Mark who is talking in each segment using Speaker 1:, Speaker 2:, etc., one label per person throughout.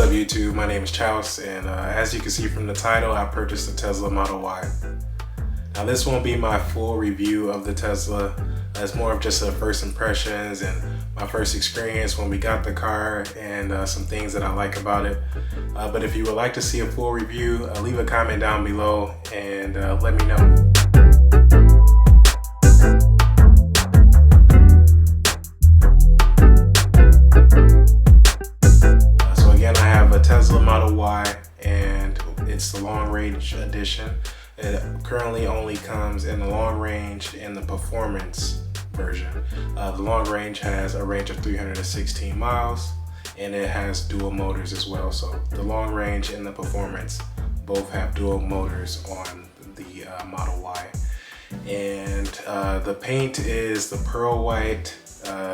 Speaker 1: up YouTube, my name is Chaus, and as you can see from the title, I purchased the Tesla Model Y. Now this won't be my full review of the Tesla. It's more of just a first impressions and my first experience when we got the car and some things that I like about it. But if you would like to see a full review, leave a comment down below and let me know. Tesla Model Y, and it's the long range edition. It currently only comes in the long range and the performance version. The long range has a range of 316 miles and it has dual motors as well. So the long range and the performance both have dual motors on the Model Y. And the paint is the pearl white.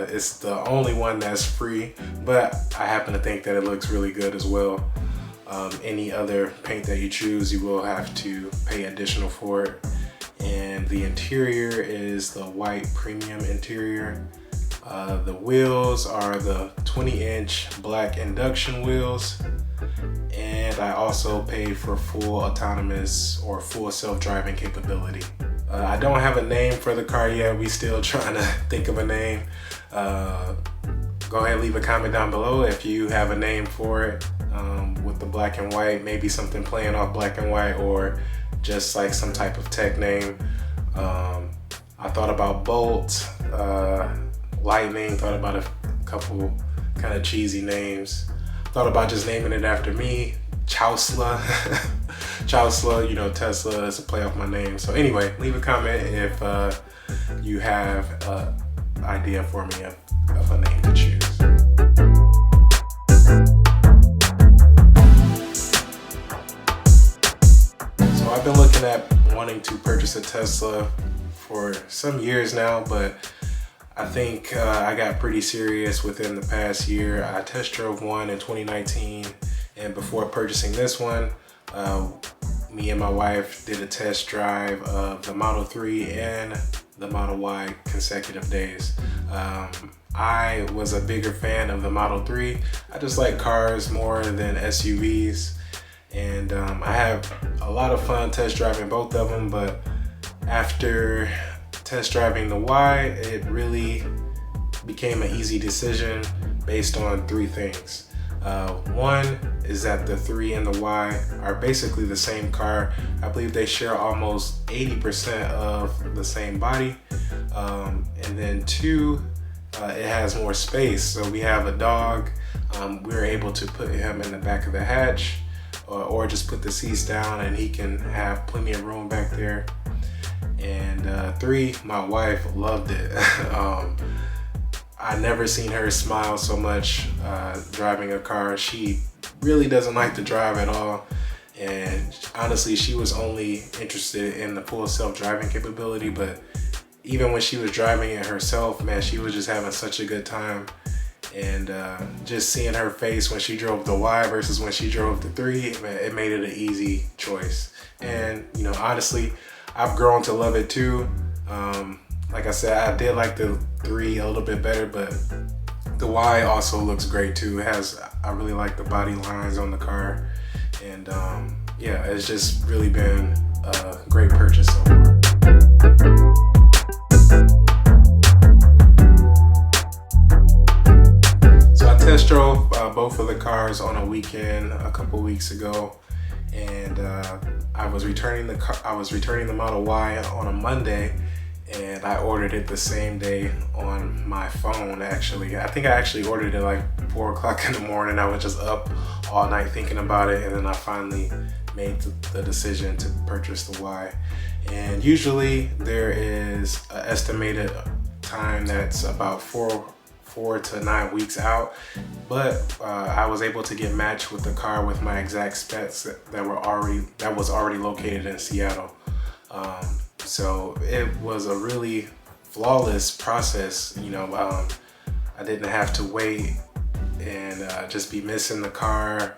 Speaker 1: It's the only one that's free, but I happen to think that it looks really good as well. Any other paint that you choose, you will have to pay additional for it. And the interior is the white premium interior. The wheels are the 20-inch black induction wheels. And I also paid for full autonomous or full self-driving capability. I don't have a name for the car yet. We still trying to think of a name. Go ahead and leave a comment down below if you have a name for it with the black and white, maybe something playing off black and white or just like some type of tech name. I thought about Bolt, Lightning, thought about a couple kind of cheesy names. Thought about just naming it after me, Chausla. Chausla, you know, Tesla is a play off my name. So anyway, leave a comment if you have an idea for me of a name to choose. So I've been looking at wanting to purchase a Tesla for some years now, but I think I got pretty serious within the past year. I test drove one in 2019, and before purchasing this one, me and my wife did a test drive of the Model 3 and the Model Y consecutive days. I was a bigger fan of the Model 3. I just like cars more than SUVs, and I have a lot of fun test driving both of them, but after test driving the Y, it really became an easy decision based on three things. One is that the 3 and the Y are basically the same car. I believe they share almost 80% of the same body. And then 2, it has more space. So we have a dog. We were able to put him in the back of the hatch or just put the seats down and he can have plenty of room back there. And 3, my wife loved it. I never seen her smile so much driving a car. She really doesn't like to drive at all. And honestly, she was only interested in the full self-driving capability, but even when she was driving it herself, man, she was just having such a good time. And just seeing her face when she drove the Y versus when she drove the 3, man, it made it an easy choice. And you know, honestly, I've grown to love it too. Like I said, I did like the 3 a little bit better, but the Y also looks great too. I really like the body lines on the car, and yeah, it's just really been a great purchase so far. So I test drove both of the cars on a weekend a couple weeks ago, and I was returning the Model Y on a Monday. And I ordered it the same day on my phone, actually. I think I actually ordered it like 4 o'clock in the morning. I was just up all night thinking about it, and then I finally made the decision to purchase the Y. And usually there is an estimated time that's about 4 to 9 weeks out, but I was able to get matched with the car with my exact specs that was already located in Seattle. So it was a really flawless process. You know, I didn't have to wait and just be missing the car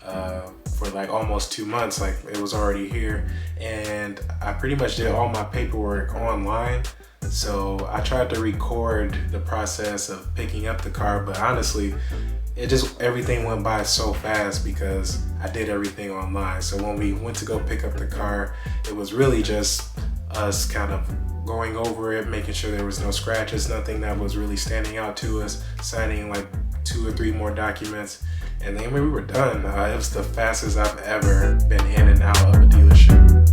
Speaker 1: for like almost 2 months. Like, it was already here, and I pretty much did all my paperwork online. So I tried to record the process of picking up the car, but honestly, everything went by so fast because I did everything online. So when we went to go pick up the car, it was really just us kind of going over it, making sure there was no scratches, nothing that was really standing out to us, signing like 2 or 3 more documents, and then when we were done, it was the fastest I've ever been in and out of a dealership.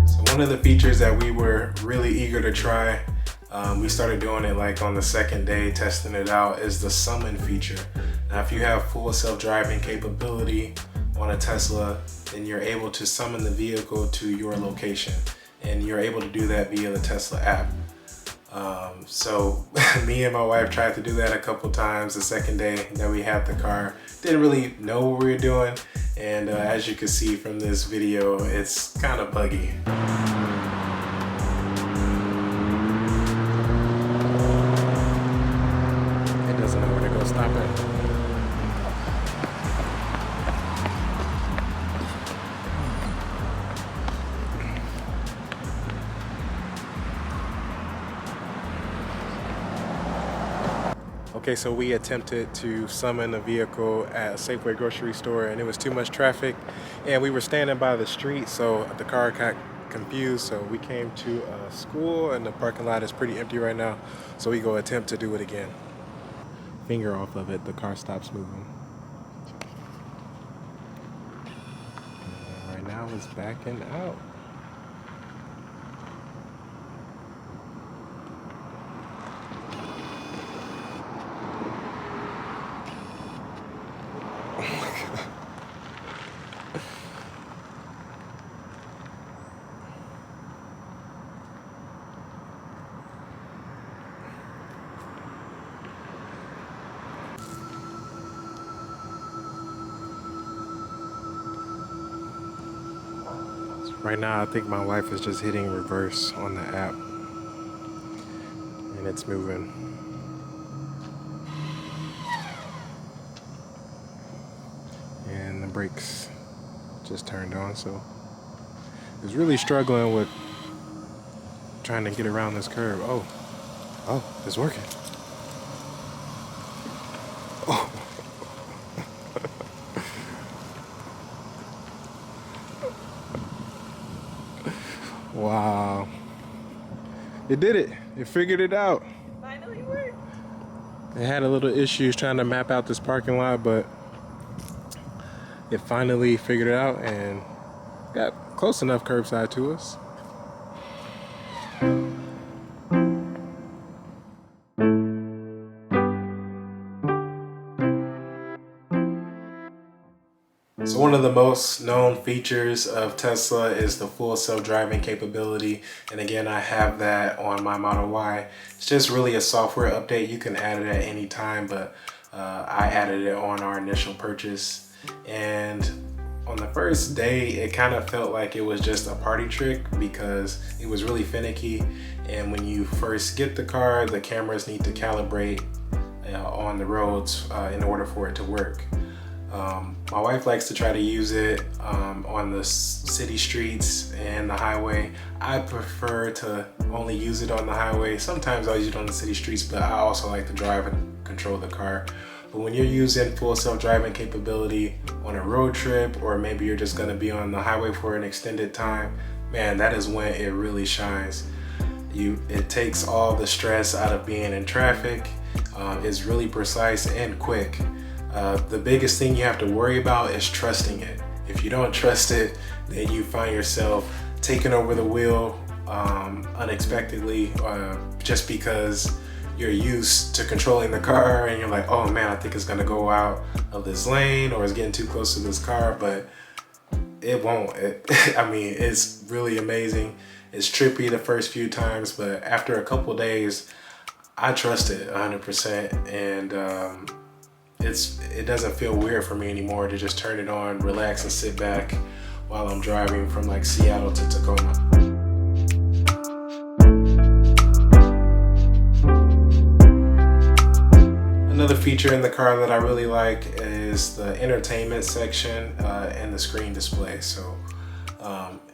Speaker 1: So one of the features that we were really eager to try, we started doing it like on the second day, testing it out, is the summon feature. Now if you have full self-driving capability on a Tesla, then you're able to summon the vehicle to your location, and you're able to do that via the Tesla app. So me and my wife tried to do that a couple times the second day that we had the car. Didn't really know what we were doing, and as you can see from this video, it's kind of buggy. It doesn't know where to go. Stop it. Okay, so we attempted to summon a vehicle at a Safeway grocery store, and it was too much traffic, and we were standing by the street, so the car got confused. So we came to a school, and the parking lot is pretty empty right now, so we go attempt to do it again. Finger off of it, the car stops moving. And right now it's backing out. Right now, I think my wife is just hitting reverse on the app, and it's moving. And the brakes just turned on, so it's really struggling with trying to get around this curve. Oh, it's working. Oh. Wow. It did it. It figured it out.
Speaker 2: Finally worked.
Speaker 1: It had a little issues trying to map out this parking lot, but it finally figured it out and got close enough curbside to us. So one of the most known features of Tesla is the full self-driving capability. And again, I have that on my Model Y. It's just really a software update. You can add it at any time, but I added it on our initial purchase. And on the first day, it kind of felt like it was just a party trick because it was really finicky. And when you first get the car, the cameras need to calibrate on the roads in order for it to work. My wife likes to try to use it on the city streets and the highway. I prefer to only use it on the highway. Sometimes I'll use it on the city streets, but I also like to drive and control the car. But when you're using full self-driving capability on a road trip, or maybe you're just gonna be on the highway for an extended time, man, that is when it really shines. It takes all the stress out of being in traffic. It's really precise and quick. The biggest thing you have to worry about is trusting it. If you don't trust it, then you find yourself taking over the wheel unexpectedly, just because you're used to controlling the car and you're like, oh man, I think it's gonna go out of this lane or it's getting too close to this car, but it won't. I mean, it's really amazing. It's trippy the first few times, but after a couple days, I trust it 100%, and it doesn't feel weird for me anymore to just turn it on, relax, and sit back while I'm driving from like Seattle to Tacoma. Another feature in the car that I really like is the entertainment section and the screen display. So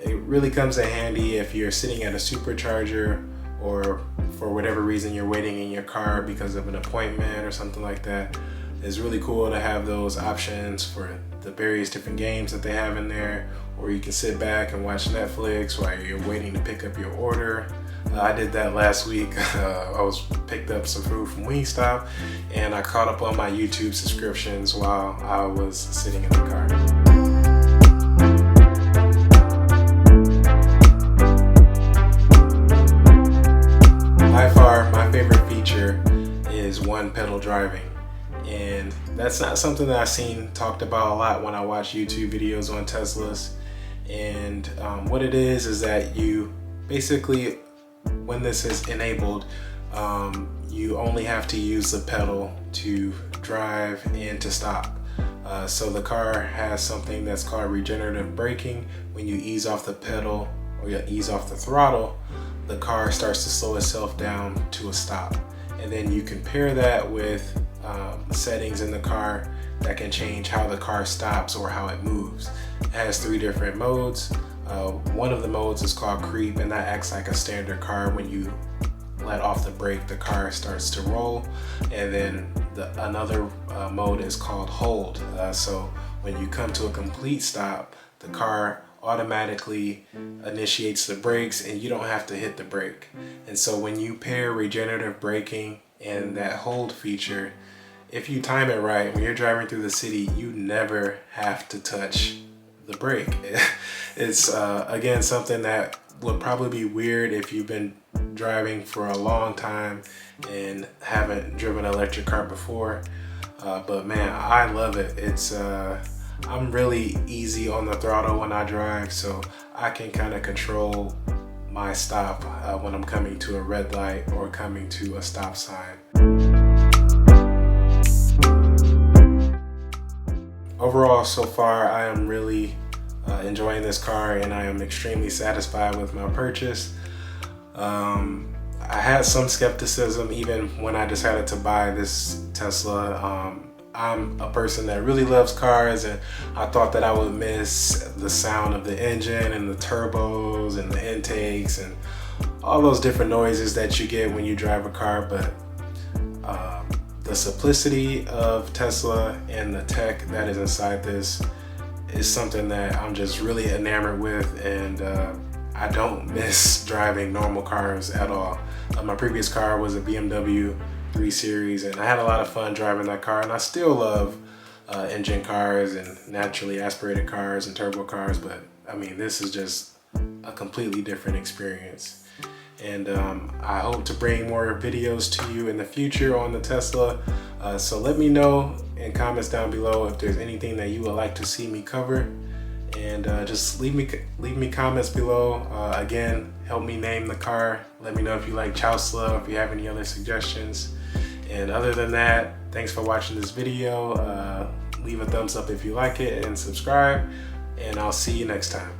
Speaker 1: it really comes in handy if you're sitting at a supercharger or for whatever reason you're waiting in your car because of an appointment or something like that, it's really cool to have those options for the various different games that they have in there. Or you can sit back and watch Netflix while you're waiting to pick up your order. I did that last week. I picked up some food from Wingstop, and I caught up on my YouTube subscriptions while I was sitting in the car. By far, my favorite feature is one pedal driving. And that's not something that I've seen talked about a lot when I watch YouTube videos on Teslas. And what it is that you basically, when this is enabled, you only have to use the pedal to drive and to stop. So the car has something that's called regenerative braking. When you ease off the pedal or you ease off the throttle, the car starts to slow itself down to a stop. And then you can pair that with settings in the car that can change how the car stops or how it moves. It has 3 different modes. One of the modes is called creep, and that acts like a standard car. When you let off the brake, the car starts to roll. And then another mode is called hold. So when you come to a complete stop, the car automatically initiates the brakes and you don't have to hit the brake. And so when you pair regenerative braking and that hold feature, if you time it right, when you're driving through the city, you never have to touch the brake. It's again something that would probably be weird if you've been driving for a long time and haven't driven an electric car before. But man, I love it. I'm really easy on the throttle when I drive, so I can kind of control my stop when I'm coming to a red light or coming to a stop sign. Overall, so far, I am really enjoying this car, and I am extremely satisfied with my purchase. I had some skepticism even when I decided to buy this Tesla. I'm a person that really loves cars, and I thought that I would miss the sound of the engine and the turbos and the intakes and all those different noises that you get when you drive a car. But the simplicity of Tesla and the tech that is inside this is something that I'm just really enamored with, and I don't miss driving normal cars at all. My previous car was a BMW 3 Series, and I had a lot of fun driving that car, and I still love engine cars and naturally aspirated cars and turbo cars, but I mean, this is just a completely different experience. And I hope to bring more videos to you in the future on the Tesla. So let me know in comments down below if there's anything that you would like to see me cover. And just leave me comments below. Again, help me name the car. Let me know if you like Chousla, if you have any other suggestions. And other than that, thanks for watching this video. Leave a thumbs up if you like it and subscribe. And I'll see you next time.